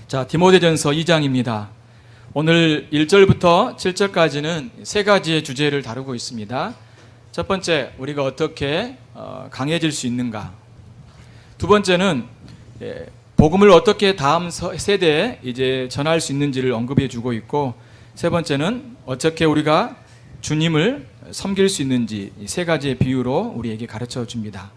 자, 디모데전서 2장입니다. 오늘 1절부터 7절까지는 세 가지의 주제를 다루고 있습니다. 첫 번째, 우리가 어떻게 강해질 수 있는가. 두 번째는 복음을 어떻게 다음 세대에 이제 전할 수 있는지를 언급해 주고 있고, 세 번째는 어떻게 우리가 주님을 섬길 수 있는지 이 세 가지의 비유로 우리에게 가르쳐 줍니다.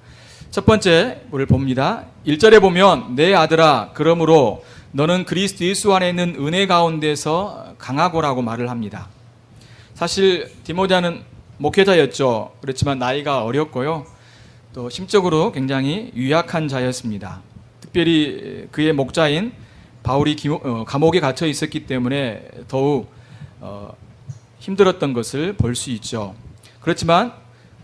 첫 번째 우리를 봅니다. 1절에 보면 내 아들아 그러므로 너는 그리스도 예수 안에 있는 은혜 가운데서 강하고라고 말을 합니다. 사실 디모데는 목회자였죠. 그렇지만 나이가 어렸고요, 또 심적으로 굉장히 유약한 자였습니다. 특별히 그의 목자인 바울이 감옥에 갇혀 있었기 때문에 더욱 힘들었던 것을 볼 수 있죠. 그렇지만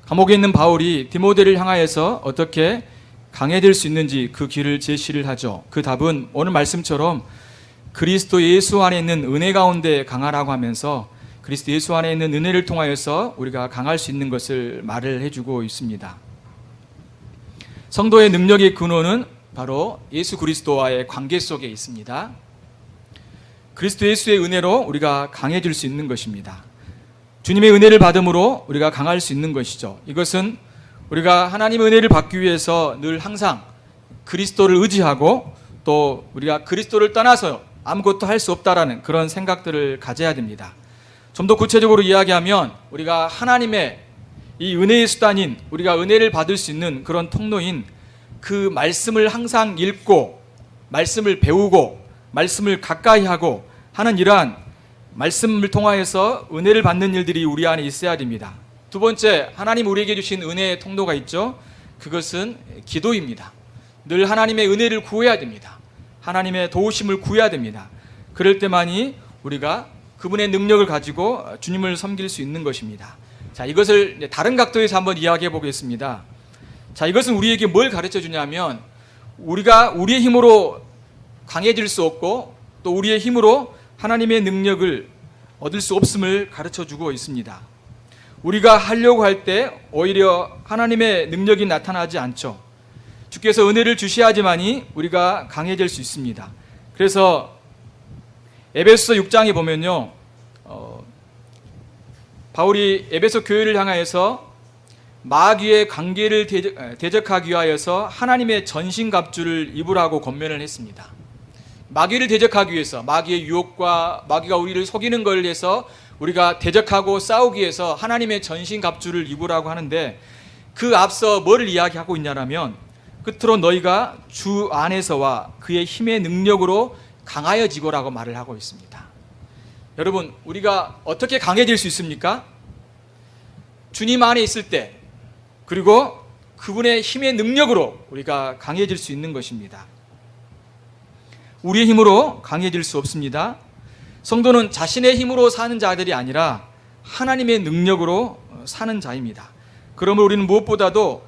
감옥에 있는 바울이 디모데를 향하여서 어떻게 강해질 수 있는지 그 길을 제시를 하죠. 그 답은 오늘 말씀처럼 그리스도 예수 안에 있는 은혜 가운데 강하라고 하면서 그리스도 예수 안에 있는 은혜를 통하여서 우리가 강할 수 있는 것을 말을 해주고 있습니다. 성도의 능력의 근원은 바로 예수 그리스도와의 관계 속에 있습니다. 그리스도 예수의 은혜로 우리가 강해질 수 있는 것입니다. 주님의 은혜를 받음으로 우리가 강할 수 있는 것이죠. 이것은 우리가 하나님의 은혜를 받기 위해서 늘 항상 그리스도를 의지하고 또 우리가 그리스도를 떠나서 아무것도 할 수 없다라는 그런 생각들을 가져야 됩니다. 좀 더 구체적으로 이야기하면 우리가 하나님의 이 은혜의 수단인, 우리가 은혜를 받을 수 있는 그런 통로인 그 말씀을 항상 읽고 말씀을 배우고 말씀을 가까이 하고 하는 이러한 말씀을 통하여서 은혜를 받는 일들이 우리 안에 있어야 됩니다. 두 번째, 하나님 우리에게 주신 은혜의 통로가 있죠. 그것은 기도입니다. 늘 하나님의 은혜를 구해야 됩니다. 하나님의 도우심을 구해야 됩니다. 그럴 때만이 우리가 그분의 능력을 가지고 주님을 섬길 수 있는 것입니다. 자, 이것을 다른 각도에서 한번 이야기해 보겠습니다. 자, 이것은 우리에게 뭘 가르쳐 주냐면 우리가 우리의 힘으로 강해질 수 없고 또 우리의 힘으로 하나님의 능력을 얻을 수 없음을 가르쳐 주고 있습니다. 우리가 하려고 할 때 오히려 하나님의 능력이 나타나지 않죠. 주께서 은혜를 주셔야지만이 우리가 강해질 수 있습니다. 그래서 에베소 6장에 보면요, 바울이 에베소 교회를 향하여서 마귀의 관계를 대적하기 위하여서 하나님의 전신갑주를 입으라고 권면을 했습니다. 마귀를 대적하기 위해서, 마귀의 유혹과 마귀가 우리를 속이는 걸 위해서 우리가 대적하고 싸우기 위해서 하나님의 전신갑주를 입으라고 하는데, 그 앞서 뭐를 이야기하고 있냐면 끝으로 너희가 주 안에서와 그의 힘의 능력으로 강하여지고라고 말을 하고 있습니다. 여러분, 우리가 어떻게 강해질 수 있습니까? 주님 안에 있을 때, 그리고 그분의 힘의 능력으로 우리가 강해질 수 있는 것입니다. 우리의 힘으로 강해질 수 없습니다. 성도는 자신의 힘으로 사는 자들이 아니라 하나님의 능력으로 사는 자입니다. 그러므로 우리는 무엇보다도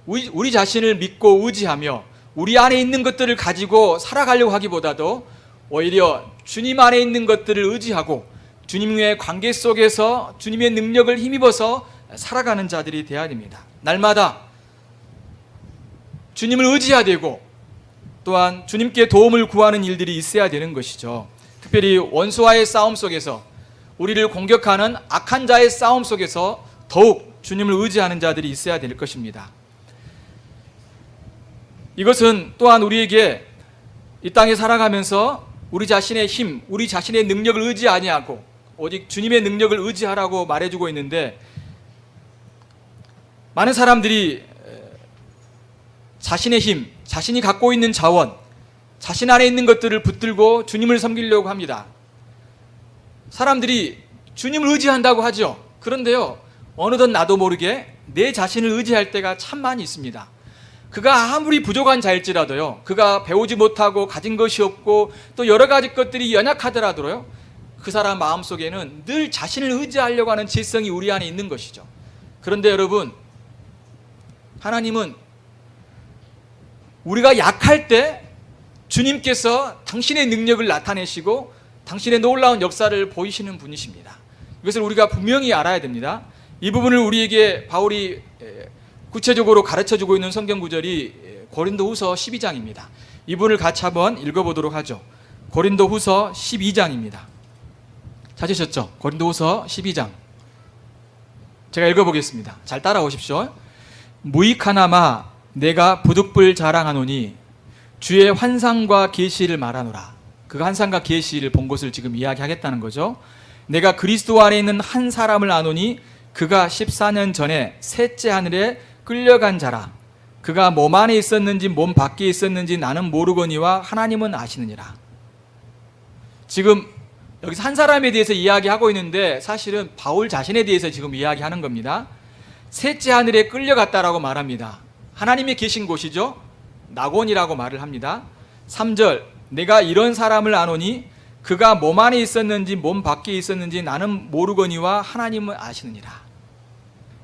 우리 자신을 믿고 의지하며 우리 안에 있는 것들을 가지고 살아가려고 하기보다도 오히려 주님 안에 있는 것들을 의지하고 주님과의 관계 속에서 주님의 능력을 힘입어서 살아가는 자들이 되어야 됩니다. 날마다 주님을 의지해야 되고 또한 주님께 도움을 구하는 일들이 있어야 되는 것이죠. 특별히 원수와의 싸움 속에서, 우리를 공격하는 악한 자의 싸움 속에서 더욱 주님을 의지하는 자들이 있어야 될 것입니다. 이것은 또한 우리에게 이 땅에 살아가면서 우리 자신의 힘, 우리 자신의 능력을 의지 아니하고 오직 주님의 능력을 의지하라고 말해주고 있는데, 많은 사람들이 자신의 힘, 자신이 갖고 있는 자원, 자신 안에 있는 것들을 붙들고 주님을 섬기려고 합니다. 사람들이 주님을 의지한다고 하죠. 그런데요, 어느덧 나도 모르게 내 자신을 의지할 때가 참 많이 있습니다. 그가 아무리 부족한 자일지라도요, 그가 배우지 못하고 가진 것이 없고 또 여러 가지 것들이 연약하더라도요, 그 사람 마음속에는 늘 자신을 의지하려고 하는 지성이 우리 안에 있는 것이죠. 그런데 여러분, 하나님은 우리가 약할 때 주님께서 당신의 능력을 나타내시고 당신의 놀라운 역사를 보이시는 분이십니다. 이것을 우리가 분명히 알아야 됩니다. 이 부분을 우리에게 바울이 구체적으로 가르쳐주고 있는 성경 구절이 고린도후서 12장입니다. 이 부분을 같이 한번 읽어보도록 하죠. 고린도후서 12장입니다. 찾으셨죠? 고린도후서 12장. 제가 읽어보겠습니다. 잘 따라오십시오. 무익하나마 내가 부득불 자랑하노니 주의 환상과 계시를 말하노라. 그 환상과 계시를 본 것을 지금 이야기하겠다는 거죠. 내가 그리스도 안에 있는 한 사람을 아노니 그가 14년 전에 셋째 하늘에 끌려간 자라. 그가 몸 안에 있었는지 몸 밖에 있었는지 나는 모르거니와 하나님은 아시느니라. 지금 여기서 한 사람에 대해서 이야기하고 있는데 사실은 바울 자신에 대해서 지금 이야기하는 겁니다. 셋째 하늘에 끌려갔다라고 말합니다. 하나님이 계신 곳이죠. 낙원이라고 말을 합니다. 3절 내가 이런 사람을 아노니 그가 몸 안에 있었는지 몸 밖에 있었는지 나는 모르거니와 하나님은 아시느니라.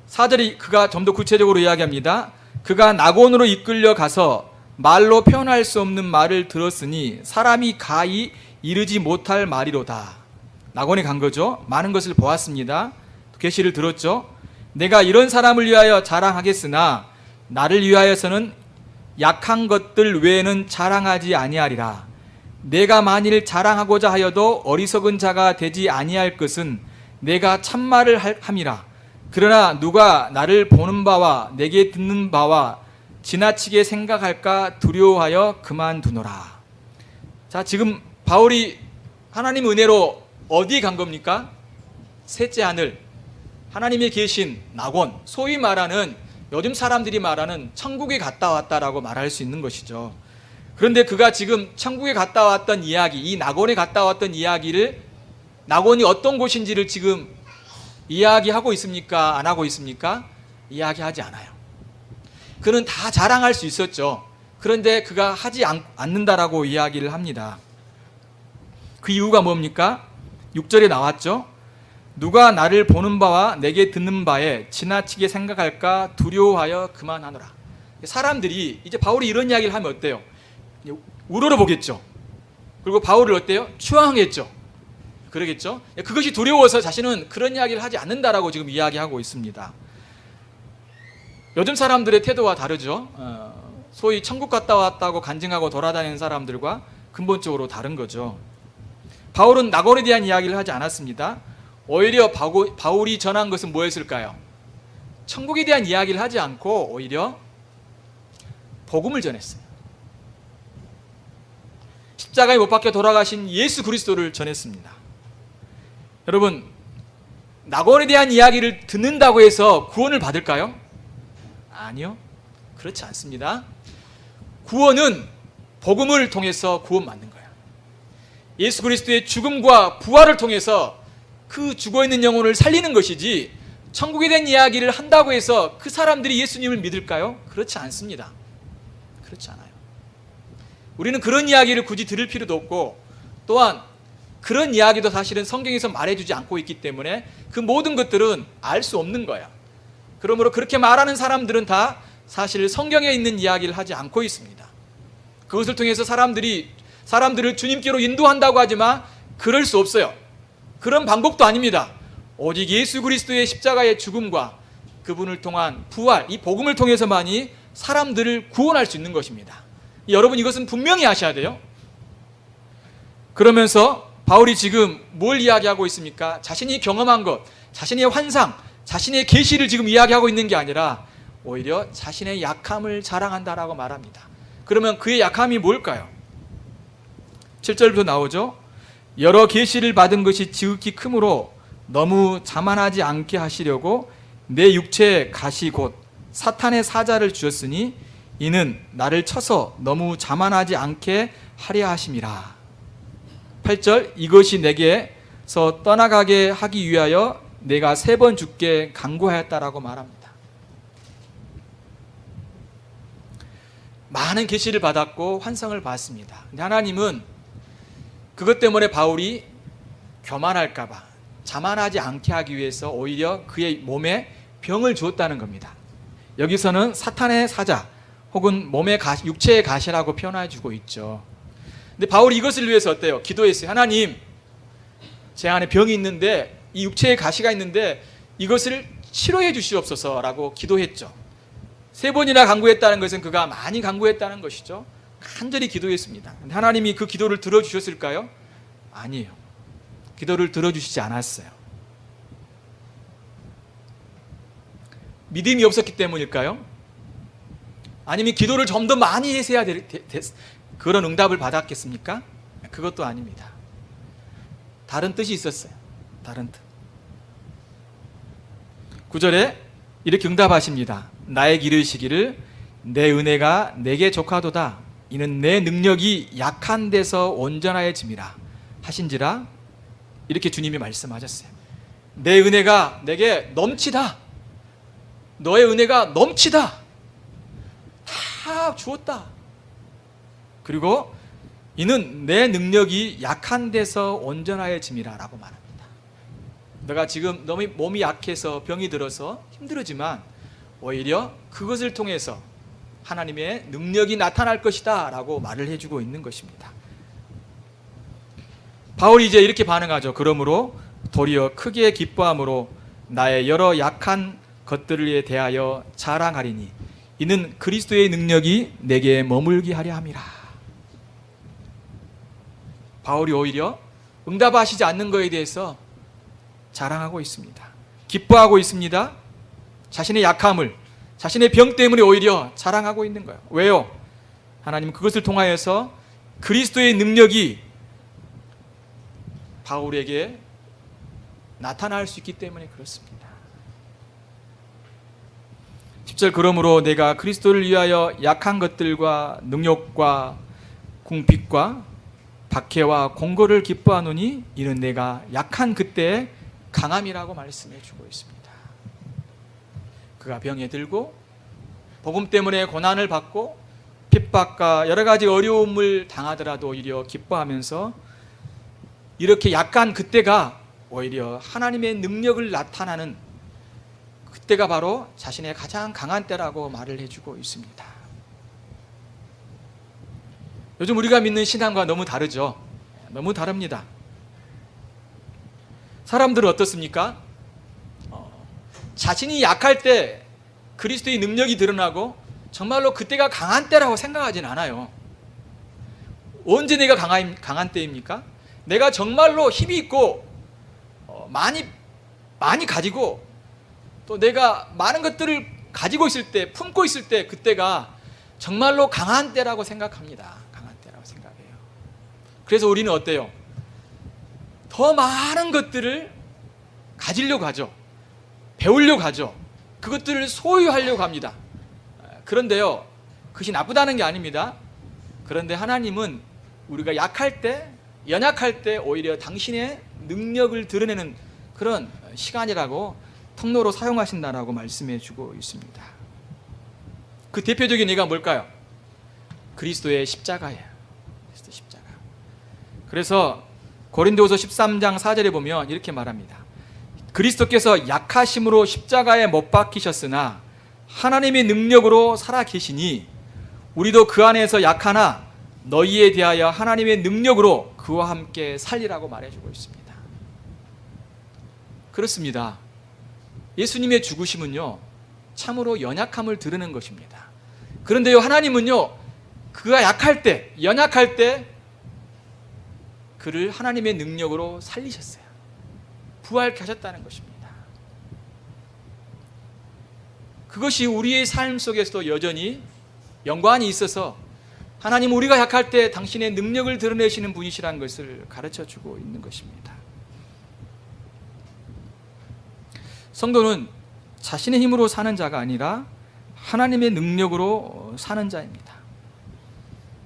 4절이 그가 좀 더 구체적으로 이야기합니다. 그가 낙원으로 이끌려 가서 말로 표현할 수 없는 말을 들었으니 사람이 가히 이르지 못할 말이로다. 낙원에 간 거죠. 많은 것을 보았습니다. 계시를 들었죠. 내가 이런 사람을 위하여 자랑하겠으나 나를 위하여서는 약한 것들 외에는 자랑하지 아니하리라. 내가 만일 자랑하고자 하여도 어리석은 자가 되지 아니할 것은 내가 참말을 함이라. 그러나 누가 나를 보는 바와 내게 듣는 바와 지나치게 생각할까 두려워하여 그만두노라. 자, 지금 바울이 하나님 은혜로 어디 간 겁니까? 셋째 하늘, 하나님이 계신 낙원, 소위 말하는 요즘 사람들이 말하는 천국에 갔다 왔다라고 말할 수 있는 것이죠. 그런데 그가 지금 천국에 갔다 왔던 이야기, 이 낙원에 갔다 왔던 이야기를, 낙원이 어떤 곳인지를 지금 이야기하고 있습니까? 안 하고 있습니까? 이야기하지 않아요. 그는 다 자랑할 수 있었죠. 그런데 그가 하지 않는다라고 이야기를 합니다. 그 이유가 뭡니까? 6절에 나왔죠. 누가 나를 보는 바와 내게 듣는 바에 지나치게 생각할까 두려워하여 그만하노라. 사람들이 이제 바울이 이런 이야기를 하면 어때요? 우러러보겠죠. 그리고 바울을 어때요? 추앙했죠. 그러겠죠. 그것이 두려워서 자신은 그런 이야기를 하지 않는다라고 지금 이야기하고 있습니다. 요즘 사람들의 태도와 다르죠. 소위 천국 갔다 왔다고 간증하고 돌아다니는 사람들과 근본적으로 다른 거죠. 바울은 낙원에 대한 이야기를 하지 않았습니다. 오히려 바울이 전한 것은 뭐였을까요? 천국에 대한 이야기를 하지 않고 오히려 복음을 전했어요. 십자가에 못 박혀 돌아가신 예수 그리스도를 전했습니다. 여러분, 낙원에 대한 이야기를 듣는다고 해서 구원을 받을까요? 아니요, 그렇지 않습니다. 구원은 복음을 통해서 구원받는 거예요. 예수 그리스도의 죽음과 부활을 통해서 그 죽어있는 영혼을 살리는 것이지, 천국에 대한 이야기를 한다고 해서 그 사람들이 예수님을 믿을까요? 그렇지 않습니다. 그렇지 않아요. 우리는 그런 이야기를 굳이 들을 필요도 없고, 또한 그런 이야기도 사실은 성경에서 말해주지 않고 있기 때문에 그 모든 것들은 알 수 없는 거야. 그러므로 그렇게 말하는 사람들은 다 사실 성경에 있는 이야기를 하지 않고 있습니다. 그것을 통해서 사람들을 주님께로 인도한다고 하지만 그럴 수 없어요. 그런 방법도 아닙니다. 오직 예수 그리스도의 십자가의 죽음과 그분을 통한 부활, 이 복음을 통해서만이 사람들을 구원할 수 있는 것입니다. 여러분, 이것은 분명히 아셔야 돼요. 그러면서 바울이 지금 뭘 이야기하고 있습니까? 자신이 경험한 것, 자신의 환상, 자신의 계시를 지금 이야기하고 있는 게 아니라 오히려 자신의 약함을 자랑한다라고 말합니다. 그러면 그의 약함이 뭘까요? 7절부터 나오죠. 여러 계시를 받은 것이 지극히 크므로 너무 자만하지 않게 하시려고 내 육체에 가시 곧 사탄의 사자를 주었으니 이는 나를 쳐서 너무 자만하지 않게 하려 하심이라. 8절 이것이 내게서 떠나가게 하기 위하여 내가 3번 죽게 간구하였다라고 말합니다. 많은 계시를 받았고 환상을 봤습니다. 근데 하나님은 그것 때문에 바울이 교만할까 봐, 자만하지 않게 하기 위해서 오히려 그의 몸에 병을 주었다는 겁니다. 여기서는 사탄의 사자 혹은 몸의 육체의 가시라고 표현해 주고 있죠. 근데 바울이 이것을 위해서 어때요? 기도했어요. 하나님, 제 안에 병이 있는데, 이 육체의 가시가 있는데 이것을 치료해 주시옵소서라고 기도했죠. 3번이나 간구했다는 것은 그가 많이 간구했다는 것이죠. 간절히 기도했습니다. 근데 하나님이 그 기도를 들어주셨을까요? 아니에요. 기도를 들어주시지 않았어요. 믿음이 없었기 때문일까요? 아니면 기도를 좀 더 많이 해서야 그런 응답을 받았겠습니까? 그것도 아닙니다. 다른 뜻이 있었어요. 다른 뜻. 9절에 이렇게 응답하십니다. 나에게 이르시기를 내 은혜가 내게 족하도다. 이는 내 능력이 약한 데서 온전하여짐이라 하신지라. 이렇게 주님이 말씀하셨어요. 내 은혜가 내게 넘치다. 너의 은혜가 넘치다. 다 주었다. 그리고 이는 내 능력이 약한 데서 온전하여짐이라 라고 말합니다. 내가 지금 너무 몸이 약해서 병이 들어서 힘들지만 오히려 그것을 통해서 하나님의 능력이 나타날 것이다 라고 말을 해주고 있는 것입니다. 바울이 이제 이렇게 반응하죠. 그러므로 도리어 크게 기뻐함으로 나의 여러 약한 것들에 대하여 자랑하리니 이는 그리스도의 능력이 내게 머물게 하려 함이라. 바울이 오히려 응답하시지 않는 것에 대해서 자랑하고 있습니다. 기뻐하고 있습니다. 자신의 약함을, 자신의 병 때문에 오히려 자랑하고 있는 거예요. 왜요? 하나님은 그것을 통하여서 그리스도의 능력이 바울에게 나타날 수 있기 때문에 그렇습니다. 10절 그러므로 내가 그리스도를 위하여 약한 것들과 능욕과 궁핍과 박해와 공고를 기뻐하노니 이는 내가 약한 그때의 강함이라고 말씀해 주고 있습니다. 그가 병에 들고 복음 때문에 고난을 받고 핍박과 여러 가지 어려움을 당하더라도 오히려 기뻐하면서 이렇게 약한 그때가 오히려 하나님의 능력을 나타나는 그때가 바로 자신의 가장 강한 때라고 말을 해주고 있습니다. 요즘 우리가 믿는 신앙과 너무 다르죠. 너무 다릅니다. 사람들은 어떻습니까? 자신이 약할 때 그리스도의 능력이 드러나고 정말로 그때가 강한 때라고 생각하진 않아요. 언제 내가 강한 때입니까? 내가 정말로 힘이 있고 많이 가지고 또 내가 많은 것들을 가지고 있을 때, 품고 있을 때 그때가 정말로 강한 때라고 생각합니다. 강한 때라고 생각해요. 그래서 우리는 어때요? 더 많은 것들을 가지려고 하죠. 배우려고 하죠. 그것들을 소유하려고 합니다. 그런데요, 그것이 나쁘다는 게 아닙니다. 그런데 하나님은 우리가 약할 때, 연약할 때 오히려 당신의 능력을 드러내는 그런 시간이라고 통로로 사용하신다라고 말씀해 주고 있습니다. 그 대표적인 예가 뭘까요? 그리스도의 십자가예요. 그리스도 십자가. 그래서 고린도후서 13장 4절에 보면 이렇게 말합니다. 그리스도께서 약하심으로 십자가에 못 박히셨으나 하나님의 능력으로 살아 계시니 우리도 그 안에서 약하나 너희에 대하여 하나님의 능력으로 그와 함께 살리라고 말해주고 있습니다. 그렇습니다. 예수님의 죽으심은요 참으로 연약함을 드러낸 것입니다. 그런데요 하나님은요 그가 약할 때, 연약할 때 그를 하나님의 능력으로 살리셨어요. 부활케 하셨다는 것입니다. 그것이 우리의 삶 속에서도 여전히 연관이 있어서 하나님 우리가 약할 때 당신의 능력을 드러내시는 분이시라는 것을 가르쳐주고 있는 것입니다. 성도는 자신의 힘으로 사는 자가 아니라 하나님의 능력으로 사는 자입니다.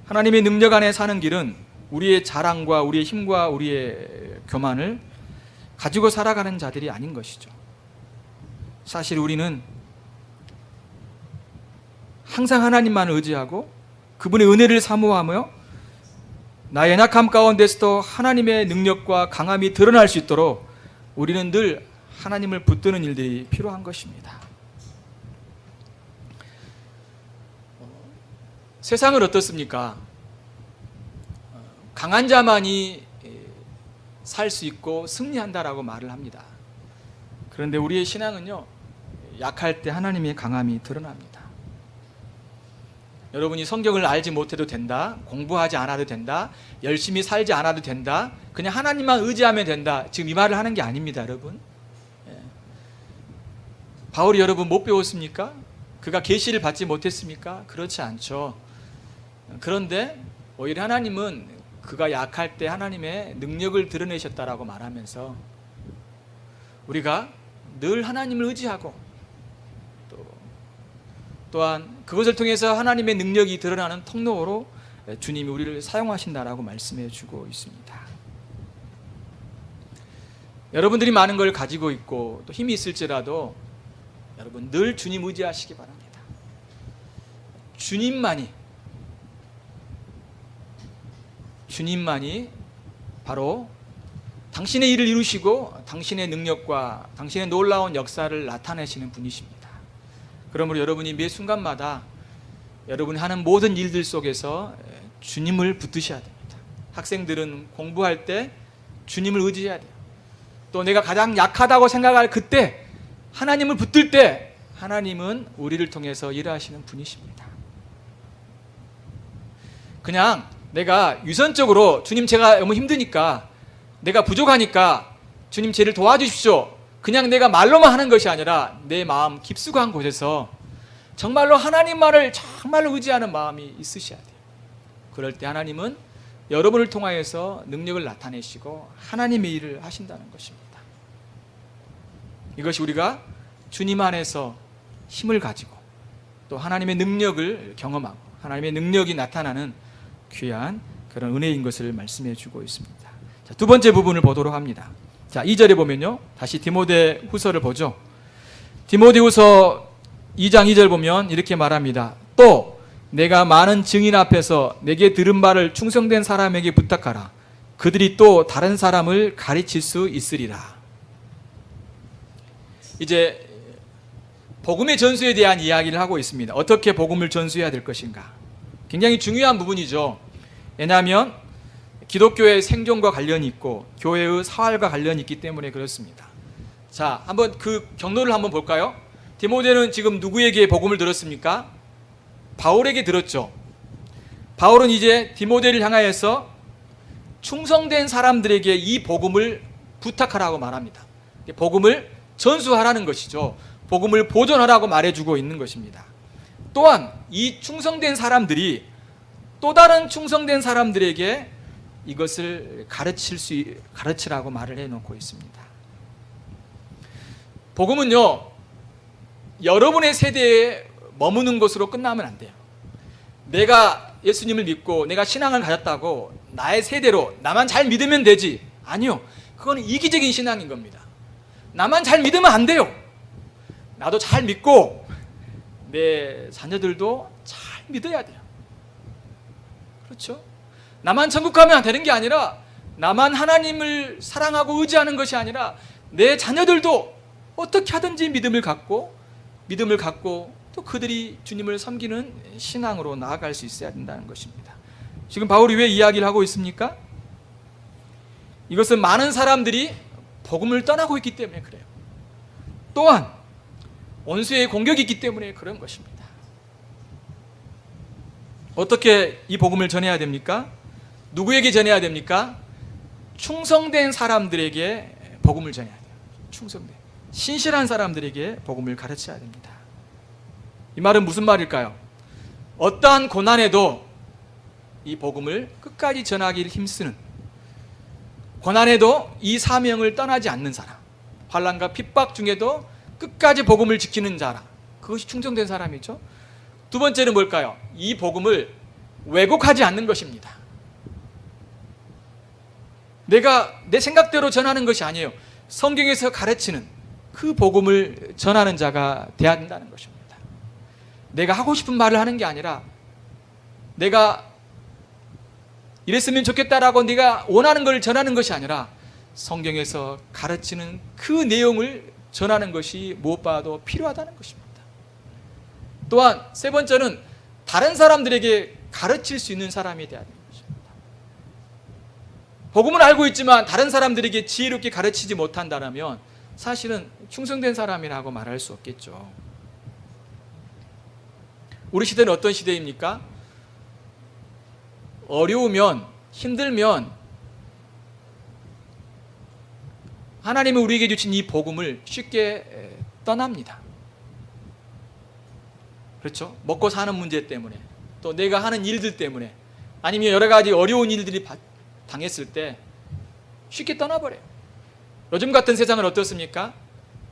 하나님의 능력 안에 사는 길은 우리의 자랑과 우리의 힘과 우리의 교만을 가지고 살아가는 자들이 아닌 것이죠. 사실 우리는 항상 하나님만 의지하고 그분의 은혜를 사모하며 나의 연약함 가운데서도 하나님의 능력과 강함이 드러날 수 있도록 우리는 늘 하나님을 붙드는 일들이 필요한 것입니다. 세상은 어떻습니까? 강한 자만이 살 수 있고 승리한다라고 말을 합니다. 그런데 우리의 신앙은요 약할 때 하나님의 강함이 드러납니다. 여러분이 성경을 알지 못해도 된다, 공부하지 않아도 된다, 열심히 살지 않아도 된다, 그냥 하나님만 의지하면 된다, 지금 이 말을 하는 게 아닙니다, 여러분. 바울이 여러분 못 배웠습니까? 그가 계시를 받지 못했습니까? 그렇지 않죠. 그런데 오히려 하나님은 그가 약할 때 하나님의 능력을 드러내셨다라고 말하면서 우리가 늘 하나님을 의지하고 또한 그것을 통해서 하나님의 능력이 드러나는 통로로 주님이 우리를 사용하신다라고 말씀해 주고 있습니다. 여러분들이 많은 걸 가지고 있고 또 힘이 있을지라도 여러분 늘 주님 의지하시기 바랍니다. 주님만이 바로 당신의 일을 이루시고 당신의 능력과 당신의 놀라운 역사를 나타내시는 분이십니다. 그러므로 여러분이 매 순간마다 여러분이 하는 모든 일들 속에서 주님을 붙드셔야 됩니다. 학생들은 공부할 때 주님을 의지해야 돼요. 또 내가 가장 약하다고 생각할 그때 하나님을 붙들 때 하나님은 우리를 통해서 일하시는 분이십니다. 그냥 내가 유선적으로 주님 제가 너무 힘드니까 내가 부족하니까 주님 저를 도와주십시오, 그냥 내가 말로만 하는 것이 아니라 내 마음 깊숙한 곳에서 정말로 하나님만을 정말로 의지하는 마음이 있으셔야 돼요. 그럴 때 하나님은 여러분을 통하여서 능력을 나타내시고 하나님의 일을 하신다는 것입니다. 이것이 우리가 주님 안에서 힘을 가지고 또 하나님의 능력을 경험하고 하나님의 능력이 나타나는 귀한 그런 은혜인 것을 말씀해 주고 있습니다. 자, 두 번째 부분을 보도록 합니다. 자, 2절에 보면요, 다시 디모데 후서를 보죠. 디모데 후서 2장 2절 보면 이렇게 말합니다. 또 내가 많은 증인 앞에서 내게 들은 바를 충성된 사람에게 부탁하라. 그들이 또 다른 사람을 가르칠 수 있으리라. 이제 복음의 전수에 대한 이야기를 하고 있습니다. 어떻게 복음을 전수해야 될 것인가? 굉장히 중요한 부분이죠. 왜냐하면 기독교의 생존과 관련이 있고 교회의 사활과 관련이 있기 때문에 그렇습니다. 자, 한번 그 경로를 한번 볼까요? 디모데는 지금 누구에게 복음을 들었습니까? 바울에게 들었죠. 바울은 이제 디모데를 향하여서 충성된 사람들에게 이 복음을 부탁하라고 말합니다. 복음을 전수하라는 것이죠. 복음을 보존하라고 말해주고 있는 것입니다. 또한 이 충성된 사람들이 또 다른 충성된 사람들에게 이것을 가르치라고 말을 해놓고 있습니다. 복음은요, 여러분의 세대에 머무는 것으로 끝나면 안 돼요. 내가 예수님을 믿고 내가 신앙을 가졌다고 나의 세대로 나만 잘 믿으면 되지. 아니요, 그건 이기적인 신앙인 겁니다. 나만 잘 믿으면 안 돼요. 나도 잘 믿고 내 자녀들도 잘 믿어야 돼요. 그렇죠? 나만 천국 가면 되는 게 아니라 나만 하나님을 사랑하고 의지하는 것이 아니라 내 자녀들도 어떻게 하든지 믿음을 갖고 또 그들이 주님을 섬기는 신앙으로 나아갈 수 있어야 된다는 것입니다. 지금 바울이 왜 이야기를 하고 있습니까? 이것은 많은 사람들이 복음을 떠나고 있기 때문에 그래요. 또한 원수의 공격이 있기 때문에 그런 것입니다. 어떻게 이 복음을 전해야 됩니까? 누구에게 전해야 됩니까? 충성된 사람들에게 복음을 전해야 돼요. 충성된, 신실한 사람들에게 복음을 가르쳐야 됩니다. 이 말은 무슨 말일까요? 어떠한 고난에도 이 복음을 끝까지 전하기를 힘쓰는, 고난에도 이 사명을 떠나지 않는 사람, 환난과 핍박 중에도 끝까지 복음을 지키는 자라, 그것이 충성된 사람이죠. 두 번째는 뭘까요? 이 복음을 왜곡하지 않는 것입니다. 내가 내 생각대로 전하는 것이 아니에요. 성경에서 가르치는 그 복음을 전하는 자가 되어야 된다는 것입니다. 내가 하고 싶은 말을 하는 게 아니라 내가 이랬으면 좋겠다라고 네가 원하는 걸 전하는 것이 아니라 성경에서 가르치는 그 내용을 전하는 것이 무엇보다도 필요하다는 것입니다. 또한 세 번째는 다른 사람들에게 가르칠 수 있는 사람이 되어야 되는 것입니다. 복음을 알고 있지만 다른 사람들에게 지혜롭게 가르치지 못한다면 사실은 충성된 사람이라고 말할 수 없겠죠. 우리 시대는 어떤 시대입니까? 어려우면, 힘들면 하나님은 우리에게 주신 이 복음을 쉽게 떠납니다. 그렇죠? 먹고 사는 문제 때문에, 또 내가 하는 일들 때문에, 아니면 여러 가지 어려운 일들이 당했을 때 쉽게 떠나버려요. 요즘 같은 세상은 어떻습니까?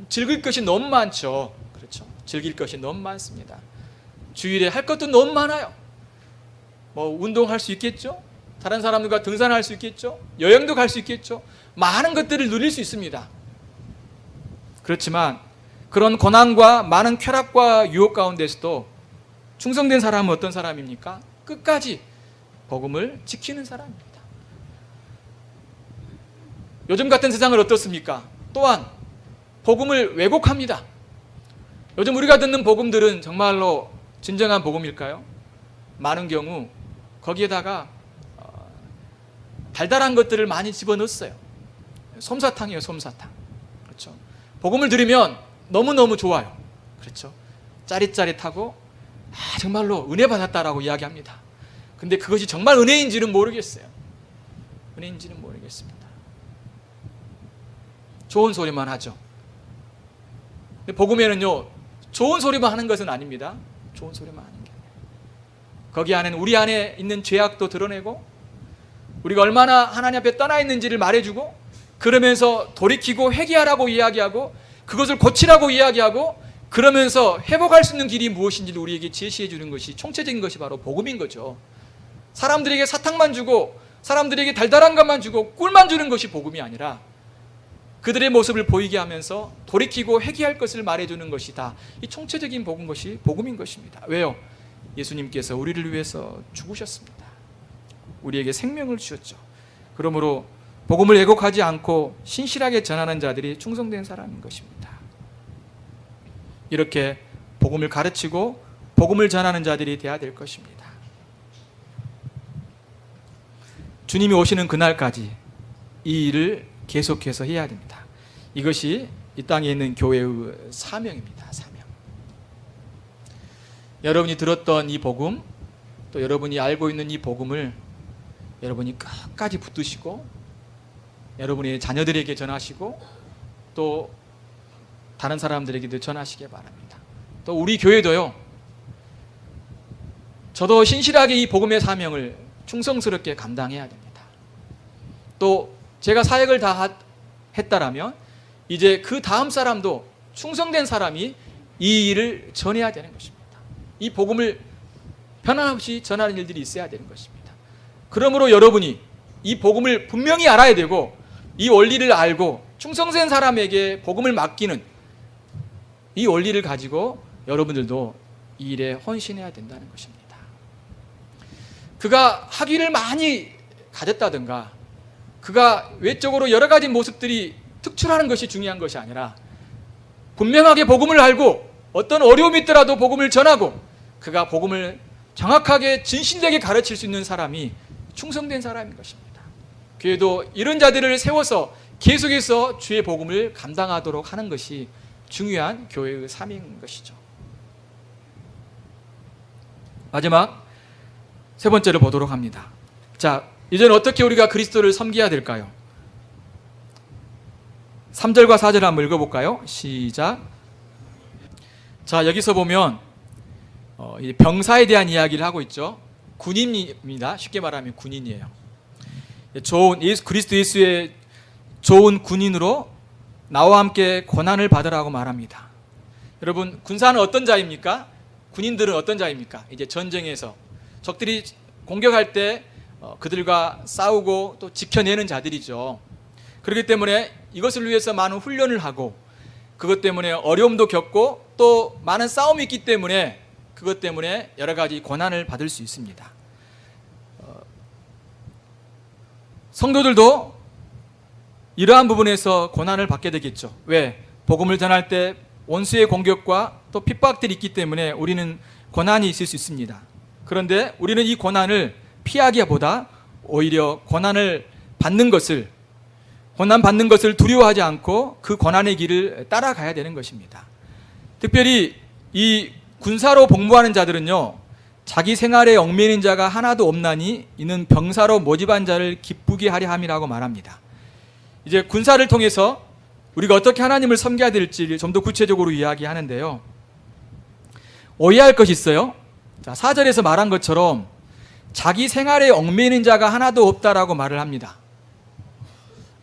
즐길 것이 너무 많죠. 그렇죠? 즐길 것이 너무 많습니다. 주일에 할 것도 너무 많아요. 운동할 수 있겠죠? 다른 사람들과 등산할 수 있겠죠? 여행도 갈 수 있겠죠? 많은 것들을 누릴 수 있습니다. 그렇지만 그런 고난과 많은 쾌락과 유혹 가운데서도 충성된 사람은 어떤 사람입니까? 끝까지 복음을 지키는 사람입니다. 요즘 같은 세상은 어떻습니까? 또한 복음을 왜곡합니다. 요즘 우리가 듣는 복음들은 정말로 진정한 복음일까요? 많은 경우 거기에다가 달달한 것들을 많이 집어넣었어요. 솜사탕이에요, 솜사탕. 그렇죠? 복음을 들으면 너무너무 좋아요. 그렇죠? 짜릿짜릿하고 정말로 은혜 받았다라고 이야기합니다. 근데 그것이 정말 은혜인지는 모르겠어요. 은혜인지는 모르겠습니다. 좋은 소리만 하죠. 근데 복음에는요, 좋은 소리만 하는 것은 아닙니다. 좋은 소리만 하는 게 아니에요. 거기 안에는 우리 안에 있는 죄악도 드러내고, 우리가 얼마나 하나님 앞에 떠나 있는지를 말해주고, 그러면서 돌이키고 회개하라고 이야기하고, 그것을 고치라고 이야기하고, 그러면서 회복할 수 있는 길이 무엇인지를 우리에게 제시해 주는 것이, 총체적인 것이 바로 복음인 거죠. 사람들에게 사탕만 주고, 사람들에게 달달한 것만 주고 꿀만 주는 것이 복음이 아니라, 그들의 모습을 보이게 하면서 돌이키고 회개할 것을 말해주는 것이다. 이 총체적인 것이 복음인 것입니다. 왜요? 예수님께서 우리를 위해서 죽으셨습니다. 우리에게 생명을 주셨죠. 그러므로 복음을 왜곡하지 않고 신실하게 전하는 자들이 충성된 사람인 것입니다. 이렇게 복음을 가르치고 복음을 전하는 자들이 되어야 될 것입니다. 주님이 오시는 그날까지 이 일을 계속해서 해야 됩니다. 이것이 이 땅에 있는 교회의 사명입니다. 사명. 여러분이 들었던 이 복음, 또 여러분이 알고 있는 이 복음을 여러분이 끝까지 붙드시고, 여러분의 자녀들에게 전하시고, 또 다른 사람들에게도 전하시기 바랍니다. 또 우리 교회도요, 저도 신실하게 이 복음의 사명을 충성스럽게 감당해야 됩니다. 또 제가 사역을 다 했다라면 이제 그 다음 사람도 충성된 사람이 이 일을 전해야 되는 것입니다. 이 복음을 변함없이 전하는 일들이 있어야 되는 것입니다. 그러므로 여러분이 이 복음을 분명히 알아야 되고, 이 원리를 알고 충성된 사람에게 복음을 맡기는 이 원리를 가지고 여러분들도 이 일에 헌신해야 된다는 것입니다. 그가 학위를 많이 가졌다든가, 그가 외적으로 여러 가지 모습들이 특출하는 것이 중요한 것이 아니라, 분명하게 복음을 알고 어떤 어려움이 있더라도 복음을 전하고, 그가 복음을 정확하게 진실되게 가르칠 수 있는 사람이 충성된 사람인 것입니다. 교회도 이런 자들을 세워서 계속해서 주의 복음을 감당하도록 하는 것이 중요한 교회의 사명인 것이죠. 마지막 세 번째를 보도록 합니다. 자, 이제는 어떻게 우리가 그리스도를 섬겨야 될까요? 3절과 4절 한번 읽어볼까요? 시작. 자, 여기서 보면 병사에 대한 이야기를 하고 있죠. 군인입니다. 쉽게 말하면 군인이에요. 그리스도 예수의 좋은 군인으로 나와 함께 고난을 받으라고 말합니다. 여러분, 군사는 어떤 자입니까? 군인들은 어떤 자입니까? 이제 전쟁에서 적들이 공격할 때 그들과 싸우고 또 지켜내는 자들이죠. 그렇기 때문에 이것을 위해서 많은 훈련을 하고, 그것 때문에 어려움도 겪고, 또 많은 싸움이 있기 때문에 그것 때문에 여러 가지 고난을 받을 수 있습니다. 성도들도 이러한 부분에서 고난을 받게 되겠죠. 왜? 복음을 전할 때 원수의 공격과 또 핍박들이 있기 때문에 우리는 고난이 있을 수 있습니다. 그런데 우리는 이 고난을 피하기보다 오히려 고난 받는 것을 두려워하지 않고 그 고난의 길을 따라가야 되는 것입니다. 특별히 이 군사로 복무하는 자들은요, 자기 생활에 얽매이는 자가 하나도 없나니 이는 병사로 모집한 자를 기쁘게 하려 함이라고 말합니다. 이제 군사를 통해서 우리가 어떻게 하나님을 섬겨야 될지 좀 더 구체적으로 이야기하는데요. 오해할 것이 있어요. 자, 4절에서 말한 것처럼 자기 생활에 얽매이는 자가 하나도 없다라고 말을 합니다.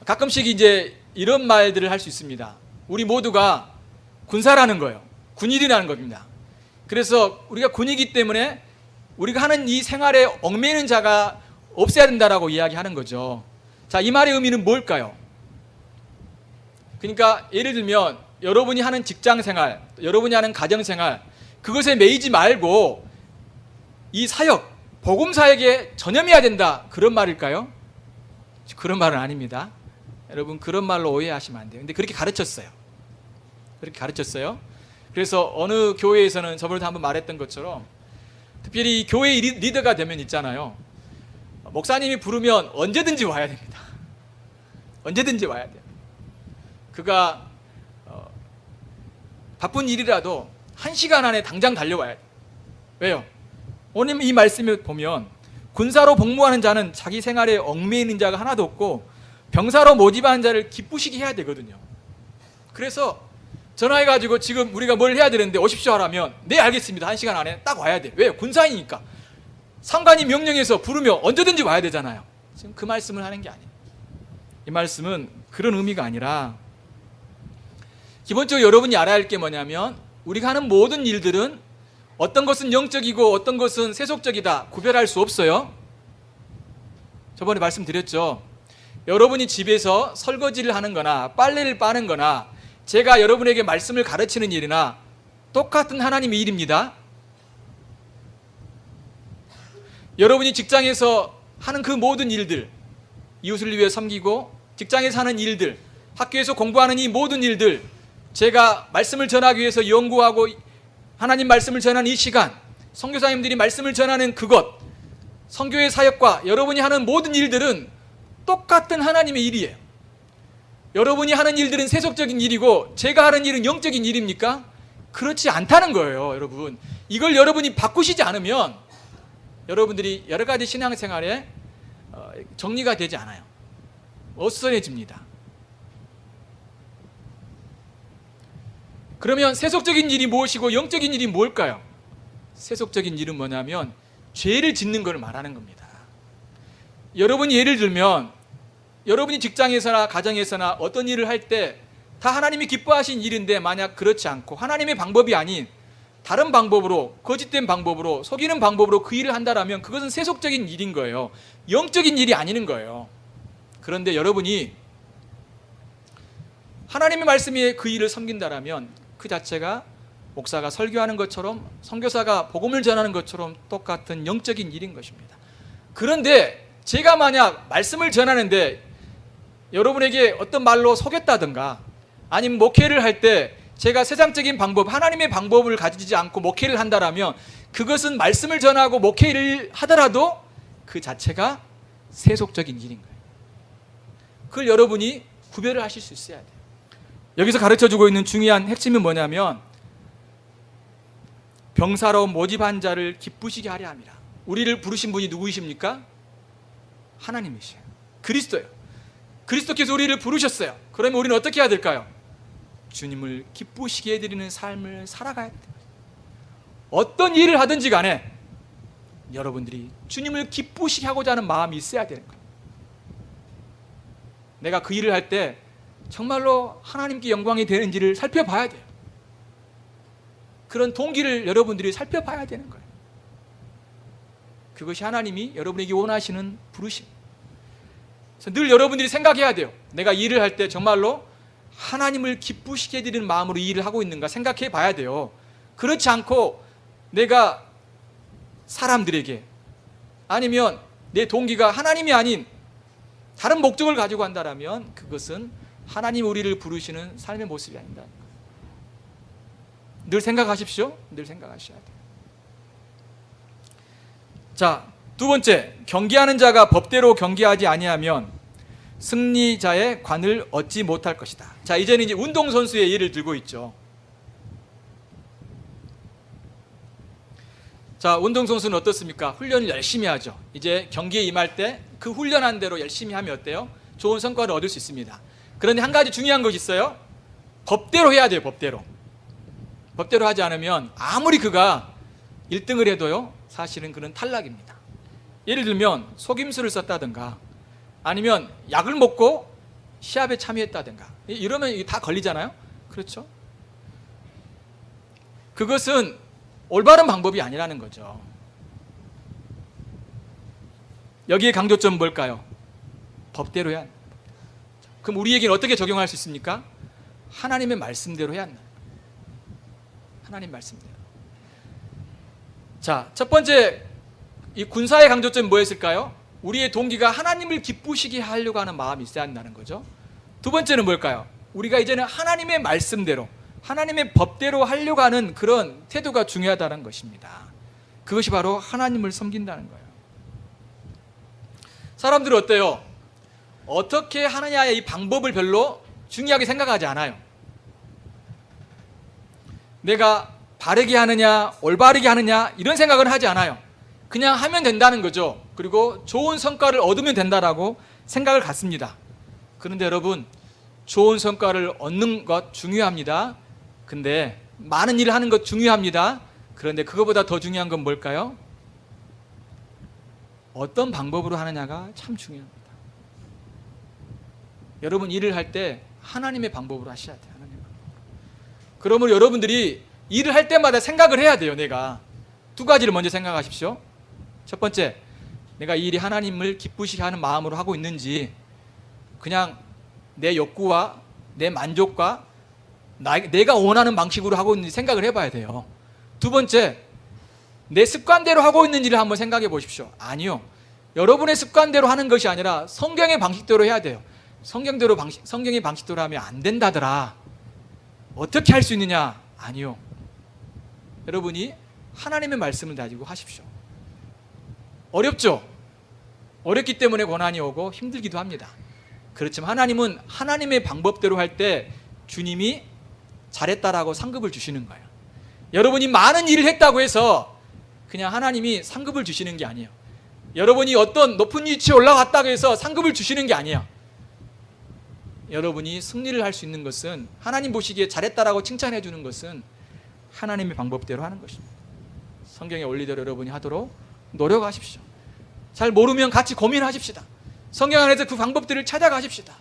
가끔씩 이제 이런 말들을 할 수 있습니다. 우리 모두가 군사라는 거예요. 군인이라는 겁니다. 그래서 우리가 군이기 때문에 우리가 하는 이 생활에 얽매이는 자가 없어야 된다라고 이야기하는 거죠. 자, 이 말의 의미는 뭘까요? 그러니까 예를 들면 여러분이 하는 직장 생활, 여러분이 하는 가정 생활, 그것에 매이지 말고 이 사역, 복음 사역에 전념해야 된다, 그런 말일까요? 그런 말은 아닙니다. 여러분, 그런 말로 오해하시면 안 돼요. 근데 그렇게 가르쳤어요. 그렇게 가르쳤어요. 그래서 어느 교회에서는 저번에도 한번 말했던 것처럼 특별히 교회 리더가 되면 있잖아요. 목사님이 부르면 언제든지 와야 됩니다. 언제든지 와야 돼요. 그가 바쁜 일이라도 1시간 안에 당장 달려와야 돼요. 왜요? 오늘 이 말씀을 보면 군사로 복무하는 자는 자기 생활에 얽매이는 자가 하나도 없고 병사로 모집하는 자를 기쁘시게 해야 되거든요. 그래서 전화해가지고 지금 우리가 뭘 해야 되는데 오십시오 하라면 네 알겠습니다, 1시간 안에 딱 와야 돼. 왜요? 군사이니까. 상관이 명령해서 부르면 언제든지 와야 되잖아요. 지금 그 말씀을 하는 게 아니에요. 이 말씀은 그런 의미가 아니라 기본적으로 여러분이 알아야 할 게 뭐냐면 우리가 하는 모든 일들은 어떤 것은 영적이고 어떤 것은 세속적이다, 구별할 수 없어요. 저번에 말씀드렸죠. 여러분이 집에서 설거지를 하는 거나 빨래를 빠는 거나 제가 여러분에게 말씀을 가르치는 일이나 똑같은 하나님의 일입니다. 여러분이 직장에서 하는 그 모든 일들, 이웃을 위해 섬기고 직장에서 하는 일들, 학교에서 공부하는 이 모든 일들, 제가 말씀을 전하기 위해서 연구하고 하나님 말씀을 전하는 이 시간, 선교사님들이 말씀을 전하는 그것, 선교의 사역과 여러분이 하는 모든 일들은 똑같은 하나님의 일이에요. 여러분이 하는 일들은 세속적인 일이고 제가 하는 일은 영적인 일입니까? 그렇지 않다는 거예요, 여러분. 이걸 여러분이 바꾸시지 않으면 여러분들이 여러 가지 신앙생활에 정리가 되지 않아요. 어수선해집니다. 그러면 세속적인 일이 무엇이고 영적인 일이 뭘까요? 세속적인 일은 뭐냐면 죄를 짓는 걸 말하는 겁니다. 여러분이 예를 들면 여러분이 직장에서나 가정에서나 어떤 일을 할 때 다 하나님이 기뻐하신 일인데 만약 그렇지 않고 하나님의 방법이 아닌 다른 방법으로, 거짓된 방법으로, 속이는 방법으로 그 일을 한다라면 그것은 세속적인 일인 거예요. 영적인 일이 아닌 거예요. 그런데 여러분이 하나님의 말씀에 그 일을 섬긴다라면 그 자체가 목사가 설교하는 것처럼 선교사가 복음을 전하는 것처럼 똑같은 영적인 일인 것입니다. 그런데 제가 만약 말씀을 전하는데 여러분에게 어떤 말로 속였다든가 아니면 목회를 할 때 제가 세상적인 방법, 하나님의 방법을 가지지 않고 목회를 한다라면 그것은 말씀을 전하고 목회를 하더라도 그 자체가 세속적인 일인 거예요. 그걸 여러분이 구별을 하실 수 있어야 돼요. 여기서 가르쳐주고 있는 중요한 핵심은 뭐냐면 병사로 모집한 자를 기쁘시게 하려 함이라. 우리를 부르신 분이 누구이십니까? 하나님이시에요. 그리스도예요. 그리스도께서 우리를 부르셨어요. 그러면 우리는 어떻게 해야 될까요? 주님을 기쁘시게 해드리는 삶을 살아가야 돼요. 어떤 일을 하든지 간에 여러분들이 주님을 기쁘시게 하고자 하는 마음이 있어야 되는 거예요. 내가 그 일을 할 때 정말로 하나님께 영광이 되는지를 살펴봐야 돼요. 그런 동기를 여러분들이 살펴봐야 되는 거예요. 그것이 하나님이 여러분에게 원하시는 부르심. 그래서 늘 여러분들이 생각해야 돼요. 내가 일을 할 때 정말로 하나님을 기쁘시게 해드리는 마음으로 이 일을 하고 있는가 생각해 봐야 돼요. 그렇지 않고 내가 사람들에게 아니면 내 동기가 하나님이 아닌 다른 목적을 가지고 한다면 그것은 하나님 우리를 부르시는 삶의 모습이 아니다. 늘 생각하십시오. 늘 생각하셔야 돼요. 자, 두 번째, 경계하는 자가 법대로 경계하지 아니하면 승리자의 관을 얻지 못할 것이다. 자, 이제는 이제 운동선수의 예를 들고 있죠. 자, 운동선수는 어떻습니까? 훈련을 열심히 하죠. 이제 경기에 임할 때 그 훈련한 대로 열심히 하면 어때요? 좋은 성과를 얻을 수 있습니다. 그런데 한 가지 중요한 것이 있어요. 법대로 해야 돼요. 법대로. 법대로 하지 않으면 아무리 그가 1등을 해도요, 사실은 그는 탈락입니다. 예를 들면 속임수를 썼다든가 아니면 약을 먹고 시합에 참여했다든가 이러면 이게 다 걸리잖아요. 그렇죠? 그것은 올바른 방법이 아니라는 거죠. 여기에 강조점은 뭘까요? 법대로 해야 한다. 그럼 우리에게는 어떻게 적용할 수 있습니까? 하나님의 말씀대로 해야 한다. 하나님 말씀대로. 자, 첫 번째 이 군사의 강조점은 뭐였을까요? 우리의 동기가 하나님을 기쁘시게 하려고 하는 마음이 있어야 한다는 거죠. 두 번째는 뭘까요? 우리가 이제는 하나님의 말씀대로, 하나님의 법대로 하려고 하는 그런 태도가 중요하다는 것입니다. 그것이 바로 하나님을 섬긴다는 거예요. 사람들은 어때요? 어떻게 하느냐의 이 방법을 별로 중요하게 생각하지 않아요. 내가 바르게 하느냐, 올바르게 하느냐 이런 생각은 하지 않아요. 그냥 하면 된다는 거죠. 그리고 좋은 성과를 얻으면 된다라고 생각을 갖습니다. 그런데 여러분, 좋은 성과를 얻는 것 중요합니다. 근데 많은 일을 하는 것 중요합니다. 그런데 그거보다 더 중요한 건 뭘까요? 어떤 방법으로 하느냐가 참 중요합니다. 여러분, 일을 할 때 하나님의 방법으로 하셔야 돼요. 하나님의 방법으로. 그러므로 여러분들이 일을 할 때마다 생각을 해야 돼요. 내가 두 가지를 먼저 생각하십시오. 첫 번째, 내가 이 일이 하나님을 기쁘시게 하는 마음으로 하고 있는지, 그냥 내 욕구와 내 만족과 내가 원하는 방식으로 하고 있는지 생각을 해봐야 돼요. 두 번째, 내 습관대로 하고 있는지를 한번 생각해 보십시오. 아니요, 여러분의 습관대로 하는 것이 아니라 성경의 방식대로 해야 돼요. 성경의 방식대로 하면 안 된다더라. 어떻게 할 수 있느냐? 아니요, 여러분이 하나님의 말씀을 가지고 하십시오. 어렵죠? 어렵기 때문에 고난이 오고 힘들기도 합니다. 그렇지만 하나님은 하나님의 방법대로 할 때 주님이 잘했다라고 상급을 주시는 거예요. 여러분이 많은 일을 했다고 해서 그냥 하나님이 상급을 주시는 게 아니에요. 여러분이 어떤 높은 위치에 올라갔다고 해서 상급을 주시는 게 아니에요. 여러분이 승리를 할 수 있는 것은, 하나님 보시기에 잘했다라고 칭찬해 주는 것은 하나님의 방법대로 하는 것입니다. 성경의 원리대로 여러분이 하도록 노력하십시오. 잘 모르면 같이 고민하십시다. 성경 안에서 그 방법들을 찾아가십시다.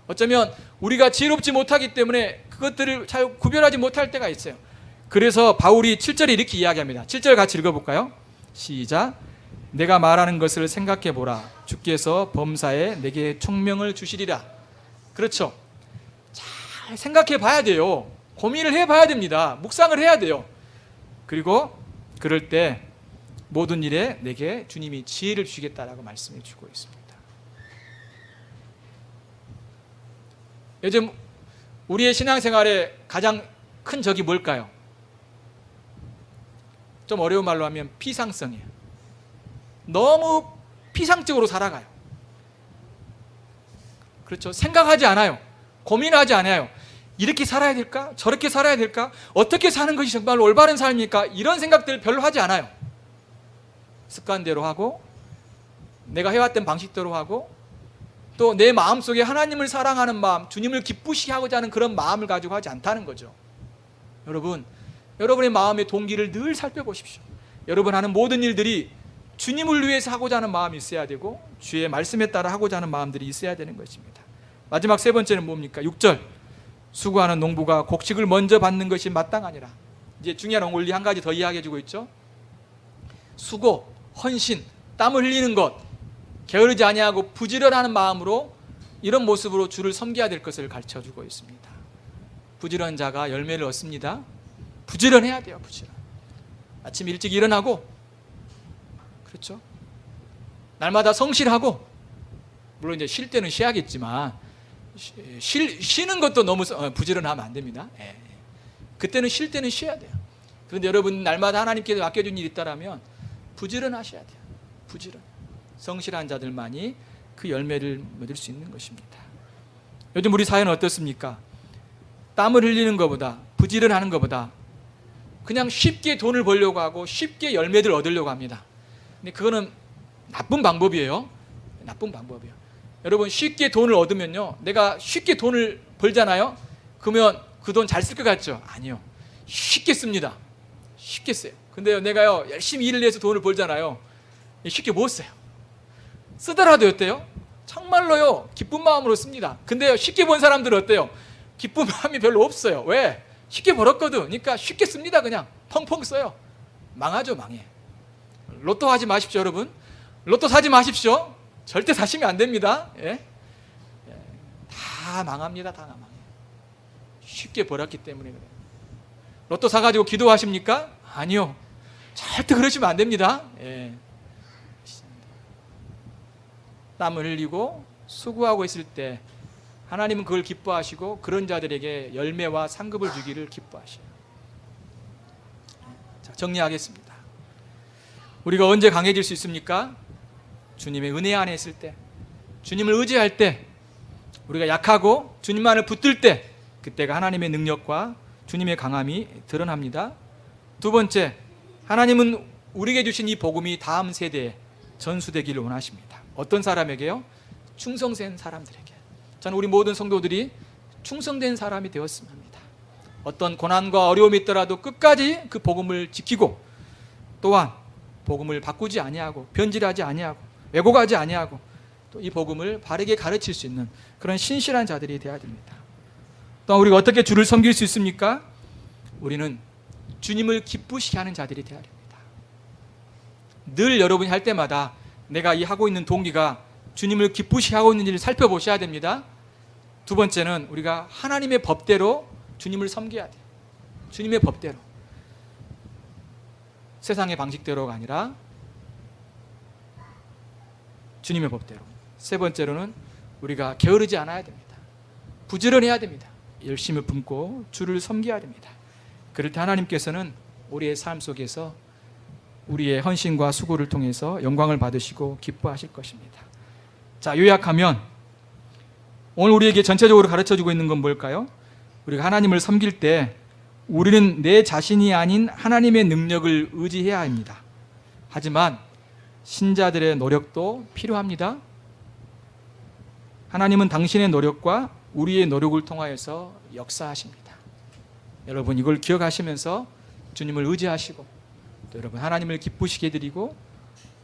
어쩌면 우리가 지혜롭지 못하기 때문에 그것들을 잘 구별하지 못할 때가 있어요. 그래서 바울이 7절에 이렇게 이야기합니다. 7절 같이 읽어볼까요? 시작. 내가 말하는 것을 생각해 보라. 주께서 범사에 내게 총명을 주시리라. 그렇죠. 잘 생각해 봐야 돼요. 고민을 해 봐야 됩니다. 묵상을 해야 돼요. 그리고 그럴 때 모든 일에 내게 주님이 지혜를 주시겠다라고 말씀해 주고 있습니다. 요즘 우리의 신앙생활에 가장 큰 적이 뭘까요? 좀 어려운 말로 하면 피상성이에요. 너무 피상적으로 살아가요. 그렇죠? 생각하지 않아요. 고민하지 않아요. 이렇게 살아야 될까? 저렇게 살아야 될까? 어떻게 사는 것이 정말 올바른 삶일까? 이런 생각들을 별로 하지 않아요. 습관대로 하고, 내가 해왔던 방식대로 하고, 또 내 마음속에 하나님을 사랑하는 마음, 주님을 기쁘시게 하고자 하는 그런 마음을 가지고 하지 않다는 거죠. 여러분, 여러분의 마음의 동기를 늘 살펴보십시오. 여러분 하는 모든 일들이 주님을 위해서 하고자 하는 마음이 있어야 되고, 주의 말씀에 따라 하고자 하는 마음들이 있어야 되는 것입니다. 마지막 세 번째는 뭡니까? 6절. 수고하는 농부가 곡식을 먼저 받는 것이 마땅하니라. 이제 중요한 원리 한 가지 더 이야기해 주고 있죠. 수고, 헌신, 땀을 흘리는 것, 게으르지 아니하고 부지런하는 마음으로 이런 모습으로 주를 섬겨야 될 것을 가르쳐 주고 있습니다. 부지런한 자가 열매를 얻습니다. 부지런해야 돼요. 부지런. 아침 일찍 일어나고, 그렇죠? 날마다 성실하고, 물론 이제 쉴 때는 쉬어야겠지만 쉬는 것도 너무 부지런하면 안 됩니다. 그때는 쉴 때는 쉬어야 돼요. 그런데 여러분 날마다 하나님께서 맡겨준 일이 있다라면 부지런하셔야 돼요. 부지런. 성실한 자들만이 그 열매를 얻을 수 있는 것입니다. 요즘 우리 사회는 어떻습니까? 땀을 흘리는 것보다, 부지런하는 것보다 그냥 쉽게 돈을 벌려고 하고 쉽게 열매들 얻으려고 합니다. 근데 그거는 나쁜 방법이에요. 나쁜 방법이에요. 여러분, 쉽게 돈을 얻으면요, 내가 쉽게 돈을 벌잖아요. 그러면 그 돈 잘 쓸 것 같죠? 아니요. 쉽게 씁니다. 쉽게 써요. 근데요, 내가요 열심히 일을 해서 돈을 벌잖아요. 쉽게 못 써요. 쓰더라도 어때요? 정말로요 기쁜 마음으로 씁니다. 근데요, 쉽게 번 사람들은 어때요? 기쁜 마음이 별로 없어요. 왜? 쉽게 벌었거든. 그러니까 쉽게 씁니다. 그냥 펑펑 써요. 망하죠. 망해. 로또 하지 마십시오, 여러분. 로또 사지 마십시오. 절대 사시면 안 됩니다. 예? 다 망합니다. 다 망해. 쉽게 벌었기 때문에 그래요. 로또 사가지고 기도하십니까? 아니요. 절대 그러시면 안 됩니다. 예. 땀을 흘리고 수고하고 있을 때 하나님은 그걸 기뻐하시고 그런 자들에게 열매와 상급을 주기를 기뻐하셔요. 자, 정리하겠습니다. 우리가 언제 강해질 수 있습니까? 주님의 은혜 안에 있을 때, 주님을 의지할 때, 우리가 약하고 주님만을 붙들 때, 그때가 하나님의 능력과 주님의 강함이 드러납니다. 두 번째, 하나님은 우리에게 주신 이 복음이 다음 세대에 전수되기를 원하십니다. 어떤 사람에게요? 충성된 사람들에게. 저는 우리 모든 성도들이 충성된 사람이 되었으면 합니다. 어떤 고난과 어려움이 있더라도 끝까지 그 복음을 지키고, 또한 복음을 바꾸지 아니하고 변질하지 아니하고 왜곡하지 아니하고 또 이 복음을 바르게 가르칠 수 있는 그런 신실한 자들이 되어야 됩니다. 또 우리가 어떻게 주를 섬길 수 있습니까? 우리는 주님을 기쁘시게 하는 자들이 되어야 됩니다. 늘 여러분이 할 때마다 내가 이 하고 있는 동기가 주님을 기쁘시게 하고 있는지를 살펴보셔야 됩니다. 두 번째는 우리가 하나님의 법대로 주님을 섬겨야 돼요. 주님의 법대로. 세상의 방식대로가 아니라 주님의 법대로. 세 번째로는 우리가 게으르지 않아야 됩니다. 부지런해야 됩니다. 열심을 품고 주를 섬겨야 됩니다. 그럴 때 하나님께서는 우리의 삶 속에서 우리의 헌신과 수고를 통해서 영광을 받으시고 기뻐하실 것입니다. 자, 요약하면 오늘 우리에게 전체적으로 가르쳐주고 있는 건 뭘까요? 우리가 하나님을 섬길 때 우리는 내 자신이 아닌 하나님의 능력을 의지해야 합니다. 하지만 신자들의 노력도 필요합니다. 하나님은 당신의 노력과 우리의 노력을 통하여서 역사하십니다. 여러분, 이걸 기억하시면서 주님을 의지하시고 또 여러분 하나님을 기쁘시게 드리고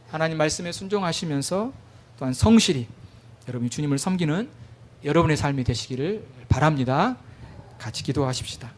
하나님 말씀에 순종하시면서 또한 성실히 여러분이 주님을 섬기는 여러분의 삶이 되시기를 바랍니다. 같이 기도하십시다.